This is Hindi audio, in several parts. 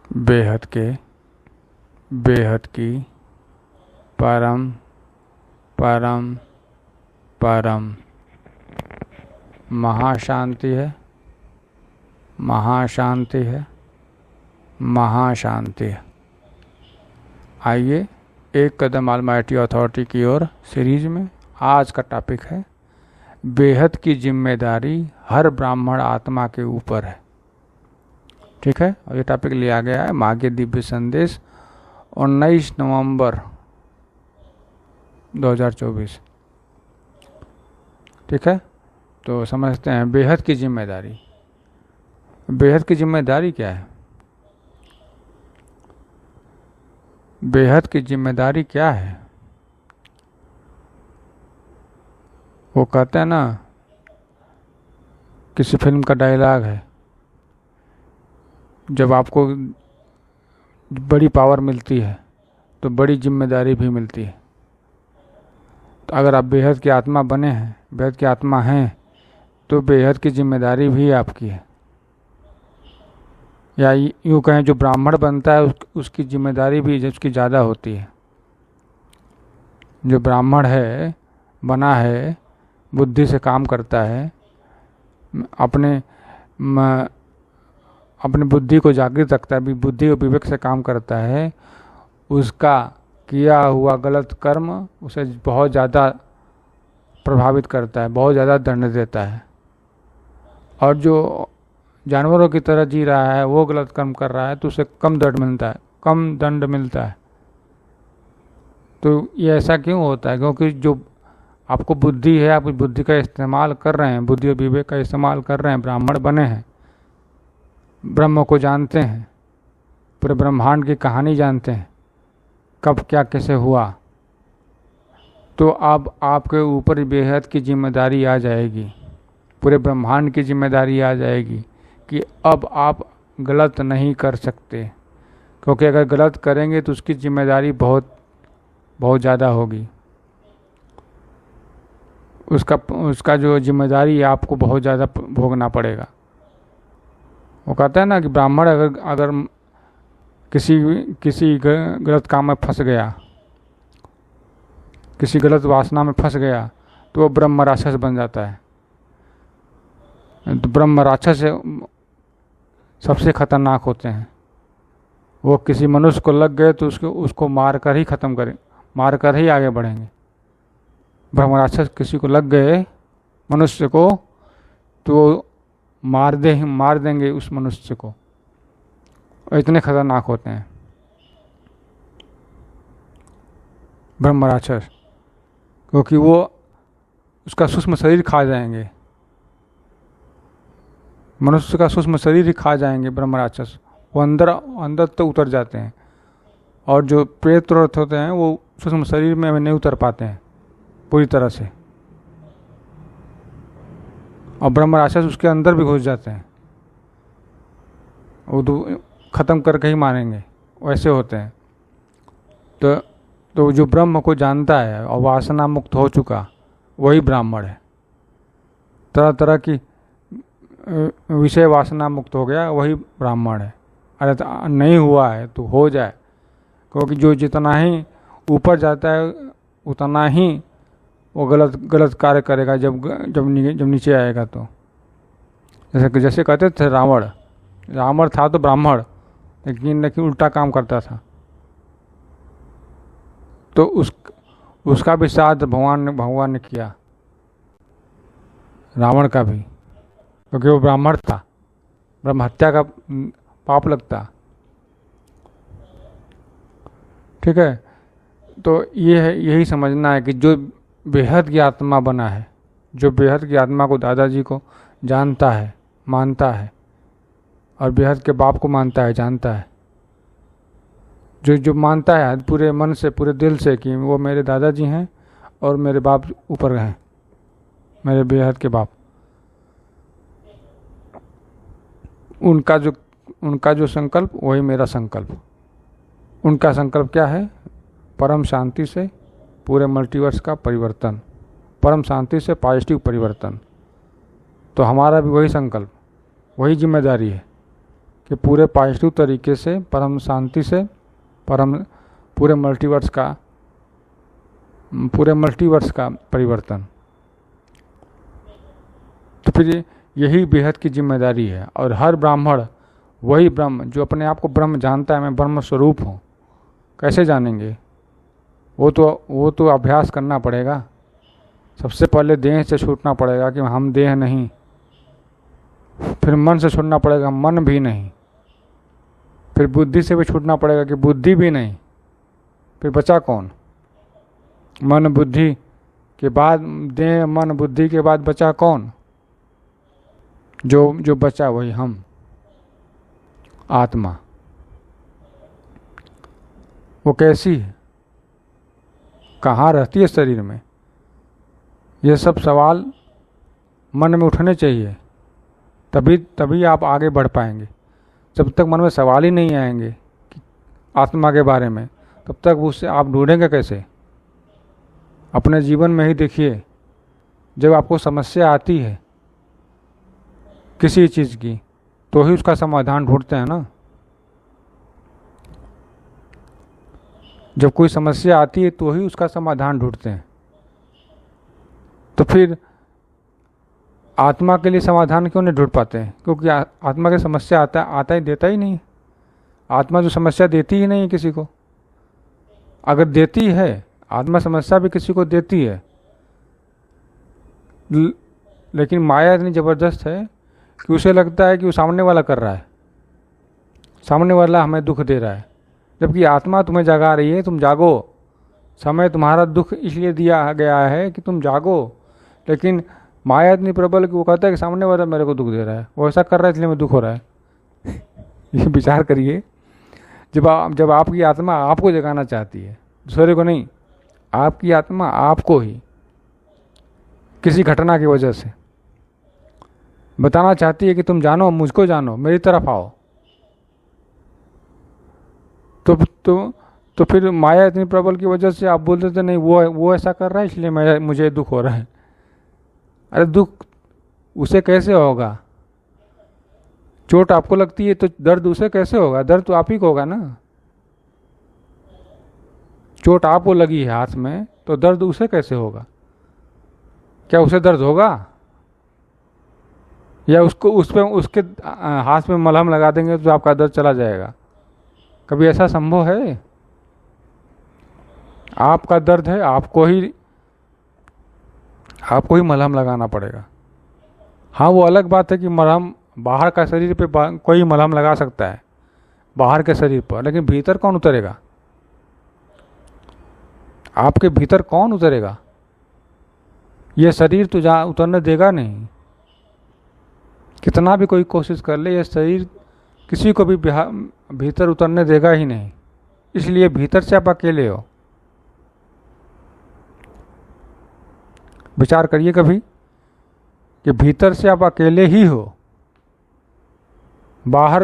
बेहद के, बेहद की, परम परम परम महाशांति है, महाशांति है, महाशांति है। आइए एक कदम ऑलमाइटी अथॉरिटी की ओर सीरीज में आज का टॉपिक है बेहद की जिम्मेदारी हर ब्राह्मण आत्मा के ऊपर है। ठीक है, और ये टॉपिक लिया गया है माँ के दिव्य संदेश 19 नवंबर 2024। ठीक है, तो समझते हैं बेहद की जिम्मेदारी। बेहद की जिम्मेदारी क्या है? बेहद की जिम्मेदारी क्या है? वो कहते हैं ना, किसी फिल्म का डायलॉग है, जब आपको बड़ी पावर मिलती है तो बड़ी जिम्मेदारी भी मिलती है। तो अगर आप बेहद की आत्मा बने हैं, बेहद की आत्मा हैं, तो बेहद की जिम्मेदारी भी आपकी है। या यूँ कहें, जो ब्राह्मण बनता है उसकी जिम्मेदारी भी उसकी ज़्यादा होती है। जो ब्राह्मण है, बना है, बुद्धि से काम करता है, अपने बुद्धि को जागृत रखता है, बुद्धि और विवेक से काम करता है, उसका किया हुआ गलत कर्म उसे बहुत ज़्यादा प्रभावित करता है, बहुत ज़्यादा दंड देता है। और जो जानवरों की तरह जी रहा है, वो गलत कर्म कर रहा है, तो उसे कम दंड मिलता है, कम दंड मिलता है। तो ये ऐसा क्यों होता है? क्योंकि जो आपको बुद्धि है, आप बुद्धि का इस्तेमाल कर रहे हैं, बुद्धि और विवेक का इस्तेमाल कर रहे हैं, ब्राह्मण बने हैं, ब्रह्म को जानते हैं, पूरे ब्रह्मांड की कहानी जानते हैं, कब क्या कैसे हुआ, तो अब आपके ऊपर बेहद की जिम्मेदारी आ जाएगी, पूरे ब्रह्मांड की जिम्मेदारी आ जाएगी कि अब आप गलत नहीं कर सकते। क्योंकि अगर गलत करेंगे तो उसकी जिम्मेदारी बहुत बहुत ज़्यादा होगी। उसका जो जिम्मेदारी है आपको बहुत ज़्यादा भोगना पड़ेगा। वो कहता है ना कि ब्राह्मण अगर किसी गलत काम में फंस गया, किसी गलत वासना में फंस गया, तो वो ब्रह्म राक्षस बन जाता है। तो ब्रह्म राक्षस सबसे खतरनाक होते हैं। वो किसी मनुष्य को लग गए तो उसको मार कर ही ख़त्म करें, मार कर ही आगे बढ़ेंगे। ब्रह्म राक्षस किसी को लग गए मनुष्य को, तो मार देंगे उस मनुष्य को। इतने खतरनाक होते हैं ब्रह्म राक्षस, क्योंकि वो उसका सूक्ष्म शरीर खा जाएंगे, मनुष्य का सूक्ष्म शरीर ही खा जाएंगे ब्रह्म राक्षस। वो अंदर तो उतर जाते हैं, और जो प्रेत होते हैं वो सूक्ष्म शरीर में नहीं उतर पाते हैं पूरी तरह से, और ब्रह्म राक्षस उसके अंदर भी घुस जाते हैं, वो ख़त्म करके ही मारेंगे, वैसे होते हैं। तो जो ब्रह्म को जानता है और वासना मुक्त हो चुका, वही ब्राह्मण है। तरह तरह की विषय वासना मुक्त हो गया, वही ब्राह्मण है। अरे तो नहीं हुआ है तो हो जाए, क्योंकि जो जितना ही ऊपर जाता है उतना ही वो गलत कार्य करेगा जब नीचे आएगा। तो जैसे कहते थे रावण था तो ब्राह्मण, लेकिन उल्टा काम करता था, तो उसका भी साथ भगवान ने किया, रावण का भी, क्योंकि वो ब्राह्मण था, ब्रह्म हत्या का पाप लगता। ठीक है, तो ये है, यही समझना है कि जो बेहद की आत्मा बना है, जो बेहद की आत्मा को दादाजी को जानता है, मानता है, और बेहद के बाप को मानता है, जानता है, जो मानता है पूरे मन से, पूरे दिल से कि वो मेरे दादाजी हैं और मेरे बाप ऊपर हैं, मेरे बेहद के बाप, उनका जो संकल्प वही मेरा संकल्प। उनका संकल्प क्या है? परम शांति से पूरे मल्टीवर्स का परिवर्तन, परम शांति से पॉजिटिव परिवर्तन। तो हमारा भी वही संकल्प, वही जिम्मेदारी है कि पूरे पॉजिटिव तरीके से, परम शांति से, परम पूरे मल्टीवर्स का परिवर्तन। तो फिर यही बेहद की जिम्मेदारी है। और हर ब्राह्मण वही ब्रह्म जो अपने आप को ब्रह्म जानता है, मैं ब्रह्म स्वरूप हूँ, कैसे जानेंगे? वो तो अभ्यास करना पड़ेगा। सबसे पहले देह से छूटना पड़ेगा कि हम देह नहीं, फिर मन से छूटना पड़ेगा, मन भी नहीं, फिर बुद्धि से भी छूटना पड़ेगा कि बुद्धि भी नहीं, फिर बचा कौन? मन बुद्धि के बाद देह, मन बुद्धि के बाद बचा कौन? जो बचा वही हम, आत्मा। वो कैसी है, कहाँ रहती है शरीर में? ये सब सवाल मन में उठने चाहिए, तभी आप आगे बढ़ पाएंगे। जब तक मन में सवाल ही नहीं आएंगे कि आत्मा के बारे में, तब तक उससे आप ढूंढेंगे कैसे? अपने जीवन में ही देखिए, जब आपको समस्या आती है किसी चीज़ की, तो ही उसका समाधान ढूंढते हैं ना। जब कोई समस्या आती है तो ही उसका समाधान ढूंढते हैं। तो फिर आत्मा के लिए समाधान क्यों नहीं ढूंढ पाते हैं? क्योंकि आत्मा की समस्या आता ही देता ही नहीं। आत्मा जो समस्या देती ही नहीं है किसी को। अगर देती है, आत्मा समस्या भी किसी को देती है, लेकिन माया इतनी ज़बरदस्त है कि उसे लगता है कि वो सामने वाला कर रहा है, सामने वाला हमें दुख दे रहा है। जबकि आत्मा तुम्हें जगा रही है, तुम जागो। समय तुम्हारा दुख इसलिए दिया गया है कि तुम जागो, लेकिन माया इतनी प्रबल कि वो कहता है कि सामने वाला मेरे को दुख दे रहा है, वो ऐसा कर रहा है इसलिए मैं दुख हो रहा है। ये विचार करिए। जब आपकी आत्मा आपको जगाना चाहती है, दूसरे को नहीं, आपकी आत्मा आपको ही किसी घटना की वजह से बताना चाहती है कि तुम जानो, मुझको जानो, मेरी तरफ आओ, तो फिर माया इतनी प्रबल की वजह से आप बोलते थे नहीं, वो ऐसा कर रहा है इसलिए मुझे दुख हो रहा है। अरे दुख उसे कैसे होगा? चोट आपको लगती है तो दर्द उसे कैसे होगा? दर्द तो आप ही को होगा ना। चोट आपको लगी है हाथ में, तो दर्द उसे कैसे होगा? क्या उसे दर्द होगा? या उसके हाथ में मलहम लगा देंगे तो आपका दर्द चला जाएगा? कभी ऐसा संभव है? आपका दर्द है, आपको ही मलहम लगाना पड़ेगा। हाँ, वो अलग बात है कि मलहम बाहर का शरीर पे कोई मलहम लगा सकता है, बाहर के शरीर पर, लेकिन भीतर कौन उतरेगा? आपके भीतर कौन उतरेगा? ये शरीर तो उतरने देगा नहीं। कितना भी कोई कोशिश कर ले, ये शरीर किसी को भी भीतर उतरने देगा ही नहीं। इसलिए भीतर से आप अकेले हो। विचार करिए कभी कि भीतर से आप अकेले ही हो। बाहर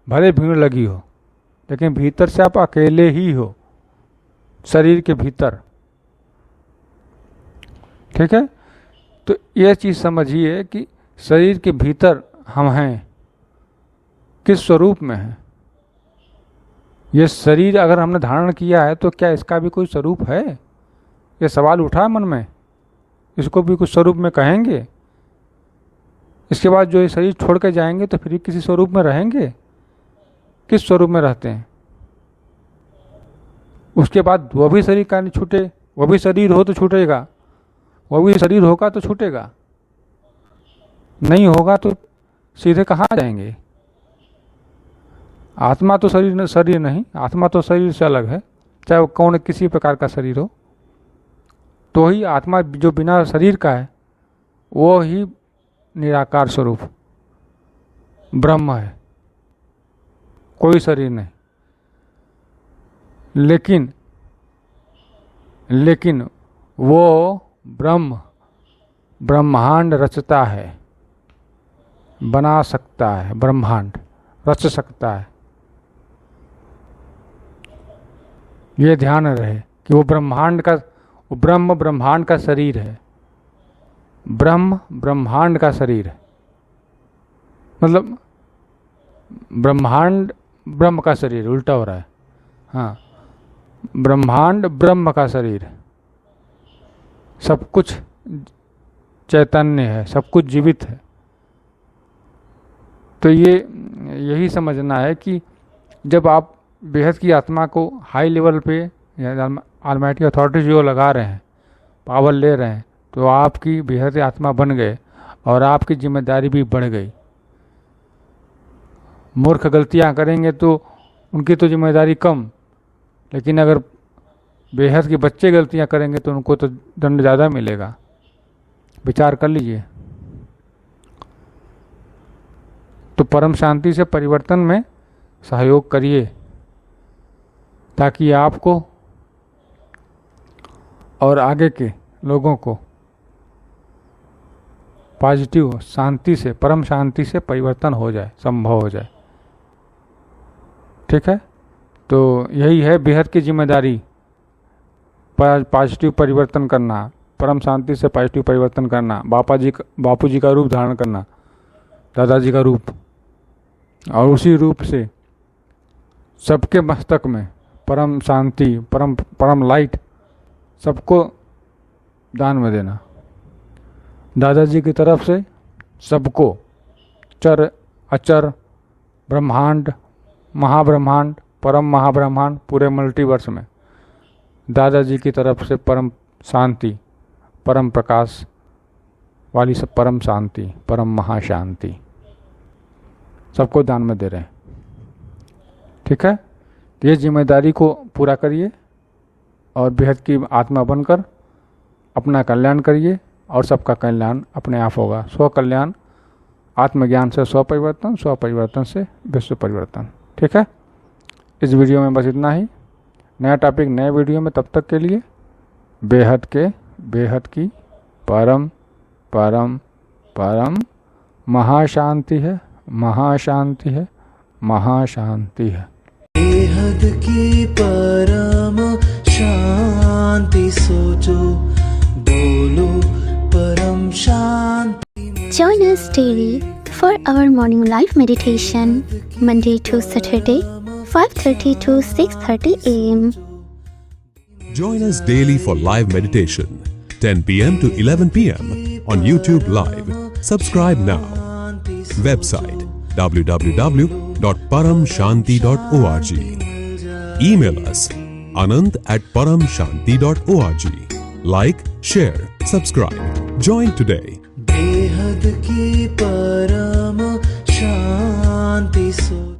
भले भीड़ लगी हो, लेकिन भीतर से आप अकेले ही हो, शरीर के भीतर। ठीक है? तो यह चीज़ समझिए कि शरीर के भीतर हम हैं, किस स्वरूप में हैं। ये शरीर अगर हमने धारण किया है तो क्या इसका भी कोई स्वरूप है? ये सवाल उठा मन में। इसको भी कुछ स्वरूप में कहेंगे? इसके बाद जो ये शरीर छोड़ के जाएंगे तो फिर किसी स्वरूप में रहेंगे? किस स्वरूप में रहते हैं? उसके बाद वो भी शरीर का नहीं छूटे, वो भी शरीर हो तो छूटेगा, वो भी शरीर होगा तो छूटेगा, नहीं होगा तो सीधे कहाँ जाएंगे? आत्मा तो शरीर नहीं, आत्मा तो शरीर से अलग है, चाहे वो कौन किसी प्रकार का शरीर हो। तो ही आत्मा जो बिना शरीर का है वो ही निराकार स्वरूप ब्रह्म है, कोई शरीर नहीं। लेकिन वो ब्रह्मांड रचता है, बना सकता है, ब्रह्मांड रच सकता है। ये ध्यान रहे कि वो ब्रह्म ब्रह्मांड का शरीर है। ब्रह्म ब्रह्मांड का शरीर है, मतलब ब्रह्मांड ब्रह्म का शरीर, उल्टा हो रहा है। हाँ, ब्रह्मांड ब्रह्म का शरीर, सब कुछ चैतन्य है, सब कुछ जीवित है। तो यही समझना है कि जब आप बेहद की आत्मा को हाई लेवल पे या ऑलमाइटी अथॉरिटी जो लगा रहे हैं, पावर ले रहे हैं, तो आपकी बेहद आत्मा बन गए और आपकी जिम्मेदारी भी बढ़ गई। मूर्ख गलतियां करेंगे तो उनकी तो जिम्मेदारी कम, लेकिन अगर बेहद के बच्चे गलतियां करेंगे तो उनको तो दंड ज़्यादा मिलेगा। विचार कर लीजिए। तो परम शांति से परिवर्तन में सहयोग करिए, ताकि आपको और आगे के लोगों को पॉजिटिव शांति से, परम शांति से परिवर्तन हो जाए, संभव हो जाए। ठीक है, तो यही है बेहद की जिम्मेदारी, पॉजिटिव परिवर्तन करना, परम शांति से पॉजिटिव परिवर्तन करना, बापू जी का रूप धारण करना, दादाजी का रूप, और उसी रूप से सबके मस्तक में परम शांति, परम लाइट सबको दान में देना। दादाजी की तरफ से सबको, चर अचर, ब्रह्मांड, महाब्रह्मांड, परम महाब्रह्मांड, पूरे मल्टीवर्स में दादाजी की तरफ से परम शांति, परम प्रकाश वाली सब परम शांति, परम महाशांति सबको दान में दे रहे हैं। ठीक है, तो ये जिम्मेदारी को पूरा करिए और बेहद की आत्मा बनकर अपना कल्याण करिए और सबका कल्याण अपने आप होगा। स्व कल्याण, आत्मज्ञान से स्व परिवर्तन, स्व परिवर्तन से विश्व परिवर्तन। ठीक है, इस वीडियो में बस इतना ही। नया टॉपिक नए वीडियो में, तब तक के लिए बेहद की परम परम परम महाशांति है, महाशांति है, महाशांति है। बेहद की परम शांति सोचो, बोलो परम शांति। Join us daily for our morning live meditation, Monday to Saturday, 5:30 to 6:30 a.m. Join us daily for live meditation, 10 p.m. to 11 p.m. on YouTube Live. Subscribe now. Website www.paramshanti.org. Email us anant@paramshanti.org. Like, share, subscribe. Join today. बेहद की परम शांति सो